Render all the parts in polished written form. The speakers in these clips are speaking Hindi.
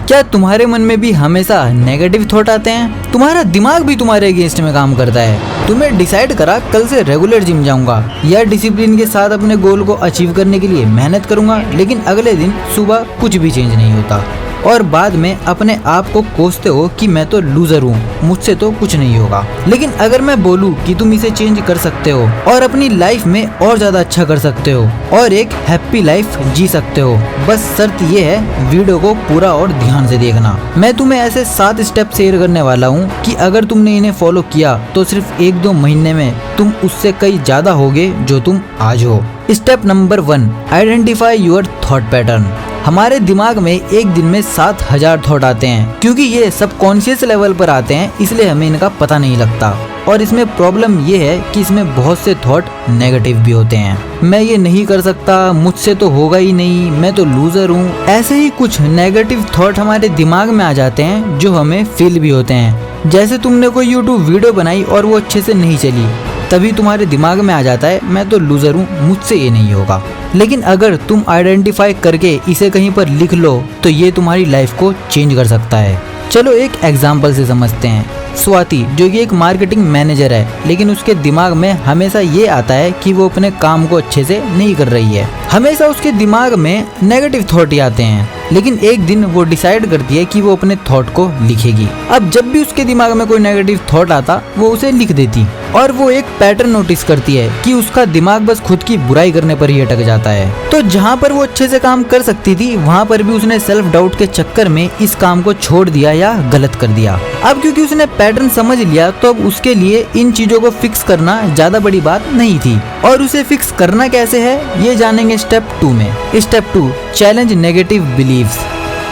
क्या तुम्हारे मन में भी हमेशा नेगेटिव थॉट आते हैं? तुम्हारा दिमाग भी तुम्हारे अगेंस्ट में काम करता है। तुमने डिसाइड करा कल से रेगुलर जिम जाऊंगा या डिसिप्लिन के साथ अपने गोल को अचीव करने के लिए मेहनत करूंगा, लेकिन अगले दिन सुबह कुछ भी चेंज नहीं होता और बाद में अपने आप को कोसते हो कि मैं तो लूजर हूँ, मुझसे तो कुछ नहीं होगा। लेकिन अगर मैं बोलूँ कि तुम इसे चेंज कर सकते हो और अपनी लाइफ में और ज्यादा अच्छा कर सकते हो और एक हैप्पी लाइफ जी सकते हो, बस शर्त ये है वीडियो को पूरा और ध्यान से देखना। मैं तुम्हें ऐसे 7 स्टेप शेयर करने वाला हूँ कि अगर तुमने इन्हें फॉलो किया तो सिर्फ 1-2 महीने में तुम उससे कई ज्यादा होगे जो तुम आज हो। Step number 1, identify your thought pattern. हमारे दिमाग में एक दिन में 7000 थॉट आते हैं। क्योंकि ये सबकॉन्शियस लेवल पर आते हैं इसलिए हमें इनका पता नहीं लगता। और इसमें प्रॉब्लम ये है कि इसमें बहुत से थॉट नेगेटिव भी होते हैं। मैं ये नहीं कर सकता, मुझसे तो होगा ही नहीं, मैं तो लूजर हूँ। ऐसे ही कुछ नेगेटिव थॉट हमारे दिमाग में आ जाते हैं जो हमें फील भी होते हैं। जैसे तुमने कोई यूट्यूब वीडियो बनाई और वो अच्छे से नहीं चली, तभी तुम्हारे दिमाग में आ जाता है मैं तो लूजर हूँ, मुझसे ये नहीं होगा। लेकिन अगर तुम आइडेंटिफाई करके इसे कहीं पर लिख लो तो ये तुम्हारी लाइफ को चेंज कर सकता है। चलो एक एग्जाम्पल से समझते हैं। स्वाति जो कि एक मार्केटिंग मैनेजर है, लेकिन उसके दिमाग में हमेशा ये आता है कि वो अपने काम को अच्छे से नहीं कर रही है। हमेशा उसके दिमाग में नेगेटिव थॉट ही आते हैं। लेकिन एक दिन वो डिसाइड करती है कि वो अपने थॉट को लिखेगी। अब जब भी उसके दिमाग में कोई नेगेटिव थॉट आता वो उसे लिख देती और वो एक पैटर्न नोटिस करती है कि उसका दिमाग बस खुद की बुराई करने पर ही अटक जाता है। तो जहाँ पर वो अच्छे से काम कर सकती थी वहाँ पर भी उसने सेल्फ डाउट के चक्कर में इस काम को छोड़ दिया या गलत कर दिया। अब क्योंकि उसने पैटर्न समझ लिया तो अब उसके लिए इन चीजों को फिक्स करना ज्यादा बड़ी बात नहीं थी। और उसे फिक्स करना कैसे है ये जानेंगे स्टेप 2 में। Step 2, challenge negative beliefs.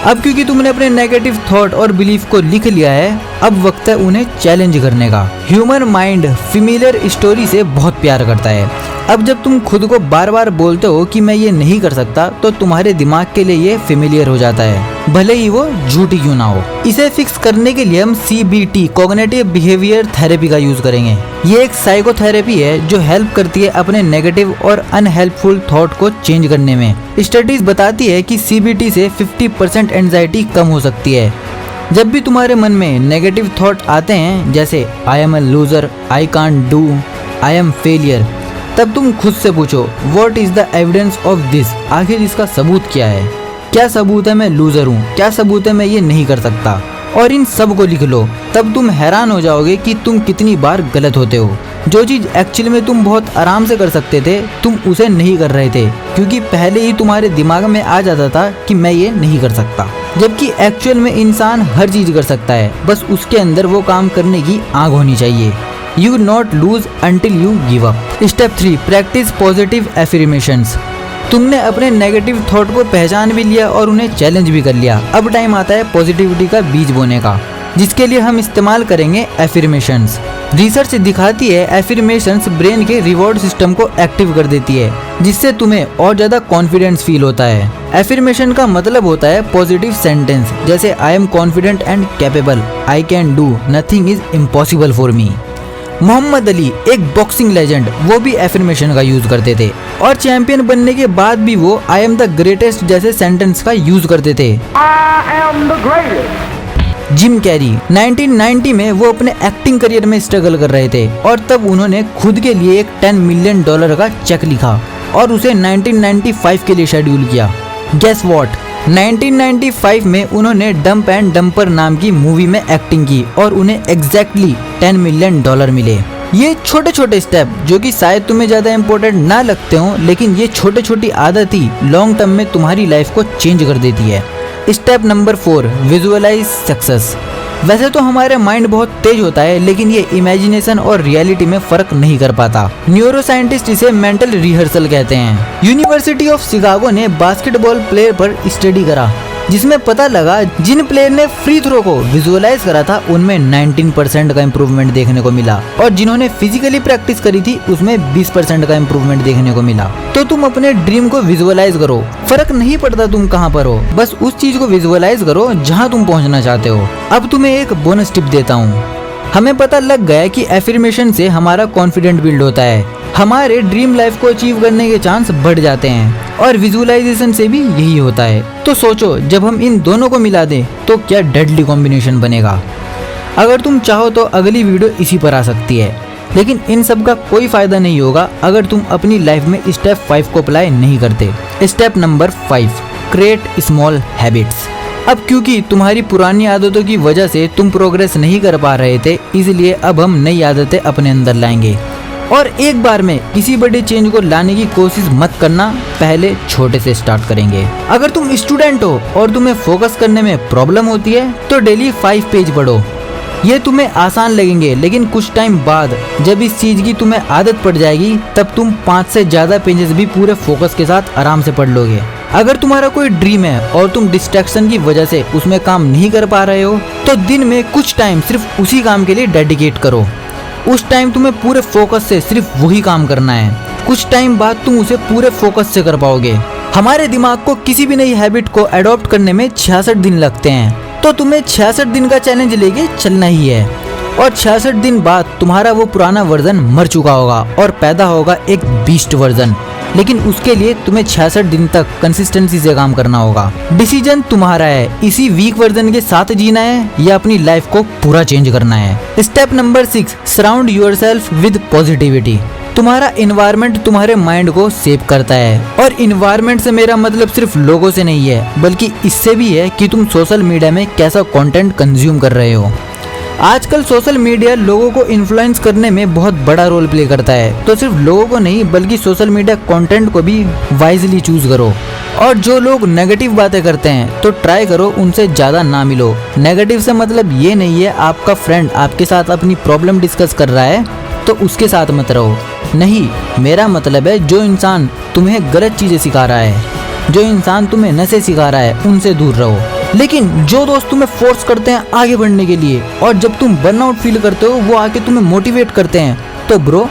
अब क्योंकि तुमने अपने नेगेटिव थॉट और बिलीफ को लिख लिया है, अब वक्त है उन्हें चैलेंज करने का। ह्यूमन माइंड फेमिलियर स्टोरी से बहुत प्यार करता है। अब जब तुम खुद को बार बार बोलते हो कि मैं ये नहीं कर सकता तो तुम्हारे दिमाग के लिए ये फेमिलियर हो जाता है, भले ही वो झूठी क्यों ना हो। इसे फिक्स करने के लिए हम CBT कॉग्निटिव बिहेवियर थेरेपी का यूज करेंगे। ये एक साइकोथेरेपी है जो हेल्प करती है अपने नेगेटिव और अनहेल्पफुल थॉट को चेंज करने में। स्टडीज बताती है कि CBT से 50% एंजाइटी कम हो सकती है। जब भी तुम्हारे मन में नेगेटिव थॉट आते हैं जैसे I am a loser, I can't do, I am failure, तब तुम खुद से पूछो what is the evidence of this. आखिर इसका सबूत क्या है? क्या सबूत है मैं लूजर हूँ? क्या सबूत है मैं ये नहीं कर सकता? और इन सब को लिख लो। तब तुम हैरान हो जाओगे कि तुम कितनी बार गलत होते हो। जो चीज एक्चुअली में तुम बहुत आराम से कर सकते थे तुम उसे नहीं कर रहे थे क्योंकि पहले ही तुम्हारे दिमाग में आ जाता था कि मैं ये नहीं कर सकता। जबकि एक्चुअल में इंसान हर चीज कर सकता है, बस उसके अंदर वो काम करने की आग होनी चाहिए। You not lose until you give up। Step 3, practice positive affirmations. तुमने अपने नेगेटिव थॉट को पहचान भी लिया और उन्हें चैलेंज भी कर लिया। अब टाइम आता है पॉजिटिविटी का बीज बोने का, जिसके लिए हम इस्तेमाल करेंगे एफर्मेशंस। रिसर्च दिखाती है एफर्मेशंस ब्रेन के रिवॉर्ड सिस्टम को एक्टिव कर देती है, जिससे तुम्हें और ज्यादा कॉन्फिडेंस फील होता है। एफर्मेशन का मतलब होता है पॉजिटिव सेंटेंस, जैसे I am confident and capable, I can do, nothing is impossible for me. Muhammad Ali एक बॉक्सिंग लेजेंड, वो भी एफर्मेशन का यूज करते थे और चैंपियन बनने के बाद भी वो आई एम द ग्रेटेस्ट जैसे सेंटेंस का यूज करते थे। I am the greatest। Jim Carrey 1990 में वो अपने एक्टिंग करियर में स्ट्रगल कर रहे थे और तब उन्होंने खुद के लिए एक $10 मिलियन का चेक लिखा और उसे 1995 के लिए शेड्यूल किया। गेस व्हाट, 1995 में उन्होंने डंप एंड डंपर नाम की मूवी में एक्टिंग की और उन्हें एग्जैक्टली $10 मिलियन मिले। ये छोटे छोटे स्टेप जो कि शायद तुम्हें ज्यादा इम्पोर्टेंट ना लगते हो, लेकिन ये छोटे छोटी आदत ही लॉन्ग टर्म में तुम्हारी लाइफ को चेंज कर देती है। Step number 4, visualise success. वैसे तो हमारे माइंड बहुत तेज होता है, लेकिन ये इमेजिनेशन और रियलिटी में फर्क नहीं कर पाता। न्यूरोसाइंटिस्ट इसे मेंटल रिहर्सल कहते हैं। यूनिवर्सिटी ऑफ शिकागो ने बास्केटबॉल प्लेयर पर स्टडी करा, जिसमें पता लगा जिन प्लेयर ने फ्री थ्रो को विजुअलाइज करा था उनमें 19% का इम्प्रूवमेंट देखने को मिला और जिन्होंने फिजिकली प्रैक्टिस करी थी उसमें 20% का इम्प्रूवमेंट देखने को मिला। तो तुम अपने ड्रीम को विजुअलाइज करो, फर्क नहीं पड़ता तुम कहाँ पर हो, बस उस चीज को विजुअलाइज करो जहाँ तुम पहुँचना चाहते हो। अब तुम्हें एक बोनस टिप देता हूँ। हमें पता लग गया कि एफर्मेशन से हमारा कॉन्फिडेंट बिल्ड होता है, हमारे ड्रीम लाइफ को अचीव करने के चांस बढ़ जाते हैं, और विजुअलाइजेशन से भी यही होता है। तो सोचो, जब हम इन दोनों को मिला दें तो क्या डेडली कॉम्बिनेशन बनेगा। अगर तुम चाहो तो अगली वीडियो इसी पर आ सकती है, लेकिन इन सब का कोई फायदा नहीं होगा अगर तुम अपनी लाइफ में स्टेप 5 को अप्लाई नहीं करते। Step number 5, create small habits. अब क्योंकि तुम्हारी पुरानी आदतों की वजह से तुम प्रोग्रेस नहीं कर पा रहे थे, इसलिए अब हम नई आदतें अपने अंदर लाएंगे। और एक बार में किसी बड़े चेंज को लाने की कोशिश मत करना, पहले छोटे से स्टार्ट करेंगे। अगर तुम स्टूडेंट हो और तुम्हें फोकस करने में प्रॉब्लम होती है तो डेली 5 पेज पढ़ो। ये तुम्हें आसान लगेंगे, लेकिन कुछ टाइम बाद जब इस चीज की तुम्हें आदत पड़ जाएगी तब तुम 5 से ज्यादा पेजेस भी पूरे फोकस के साथ आराम से पढ़ लोगे। अगर तुम्हारा कोई ड्रीम है और तुम डिस्ट्रैक्शन की वजह से उसमें काम नहीं कर पा रहे हो तो दिन में कुछ टाइम सिर्फ उसी काम के लिए डेडिकेट करो। उस टाइम तुम्हें पूरे फोकस से सिर्फ वही काम करना है। कुछ टाइम बाद तुम उसे पूरे फोकस से कर पाओगे। हमारे दिमाग को किसी भी नई हैबिट को अडॉप्ट करने में 66 दिन लगते हैं, तो तुम्हें 66 दिन का चैलेंज लेके चलना ही है। और 66 दिन बाद तुम्हारा वो पुराना वर्जन मर चुका होगा और पैदा होगा एक बीस्ट वर्जन। लेकिन उसके लिए तुम्हें 66 दिन तक कंसिस्टेंसी से काम करना होगा। डिसीजन तुम्हारा है, इसी वीक वर्जन के साथ जीना है या अपनी लाइफ को पूरा चेंज करना है। Step number 6, surround yourself with positivity. तुम्हारा इन्वायरमेंट तुम्हारे माइंड को सेव करता है, और इन्वायरमेंट से मेरा मतलब सिर्फ लोगों से नहीं है, बल्कि इससे भी है कि तुम सोशल मीडिया में कैसा कंटेंट कंज्यूम कर रहे हो। आजकल सोशल मीडिया लोगों को इन्फ्लुएंस करने में बहुत बड़ा रोल प्ले करता है, तो सिर्फ लोगों को नहीं बल्कि सोशल मीडिया कंटेंट को भी वाइजली चूज करो। और जो लोग नेगेटिव बातें करते हैं तो ट्राई करो उनसे ज़्यादा ना मिलो। नेगेटिव से मतलब ये नहीं है आपका फ्रेंड आपके साथ अपनी प्रॉब्लम डिस्कस कर रहा है तो उसके साथ मत रहो, नहीं, मेरा मतलब है जो इंसान तुम्हें गलत चीज़ें सिखा रहा है, जो इंसान तुम्हें नशे सिखा रहा है, उनसे दूर रहो। लेकिन जो दोस्त तुम्हें फोर्स करते हैं आगे बढ़ने के लिए और जब तुम बर्नआउट फील करते हो वो आके तुम्हें मोटिवेट करते हैं, तो ब्रो,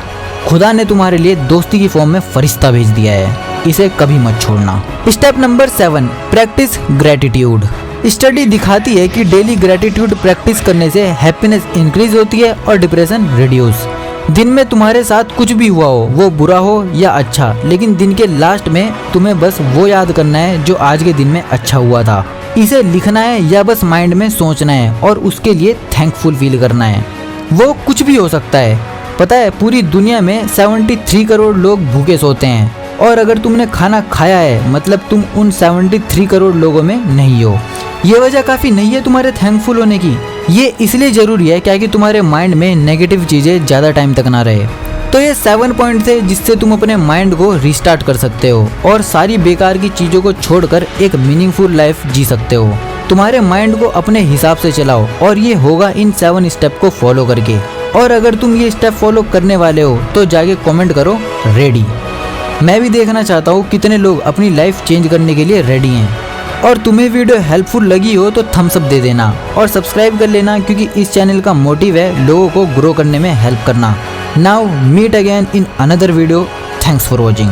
खुदा ने तुम्हारे लिए दोस्ती की फॉर्म में फरिश्ता भेज दिया है, इसे कभी मत छोड़ना। Step number 7, practice gratitude. Study दिखाती है कि डेली ग्रेटिट्यूड प्रैक्टिस करने से हैप्पीनेस इंक्रीज होती है और डिप्रेशन रिड्यूस। दिन में तुम्हारे साथ कुछ भी हुआ हो, वो बुरा हो या अच्छा, लेकिन दिन के लास्ट में तुम्हें बस वो याद करना है जो आज के दिन में अच्छा हुआ था। इसे लिखना है या बस माइंड में सोचना है और उसके लिए थैंकफुल फील करना है। वो कुछ भी हो सकता है। पता है पूरी दुनिया में 73 करोड़ लोग भूखे सोते हैं, और अगर तुमने खाना खाया है मतलब तुम उन 73 करोड़ लोगों में नहीं हो। ये वजह काफ़ी नहीं है तुम्हारे थैंकफुल होने की, ये इसलिए ज़रूरी है क्या कि तुम्हारे माइंड में नेगेटिव चीज़ें ज़्यादा टाइम तक ना रहे। तो ये 7 पॉइंट्स है जिससे तुम अपने माइंड को रिस्टार्ट कर सकते हो और सारी बेकार की चीज़ों को छोड़कर एक मीनिंगफुल लाइफ जी सकते हो। तुम्हारे माइंड को अपने हिसाब से चलाओ और ये होगा इन 7 स्टेप को फॉलो करके। और अगर तुम ये स्टेप फॉलो करने वाले हो तो जाके कमेंट करो रेडी। मैं भी देखना चाहता हूँ कितने लोग अपनी लाइफ चेंज करने के लिए रेडी हैं। और तुम्हें वीडियो हेल्पफुल लगी हो तो थम्स अप दे देना और सब्सक्राइब कर लेना, क्योंकि इस चैनल का मोटिव है लोगों को ग्रो करने में हेल्प करना। Now meet again in another video. Thanks for watching.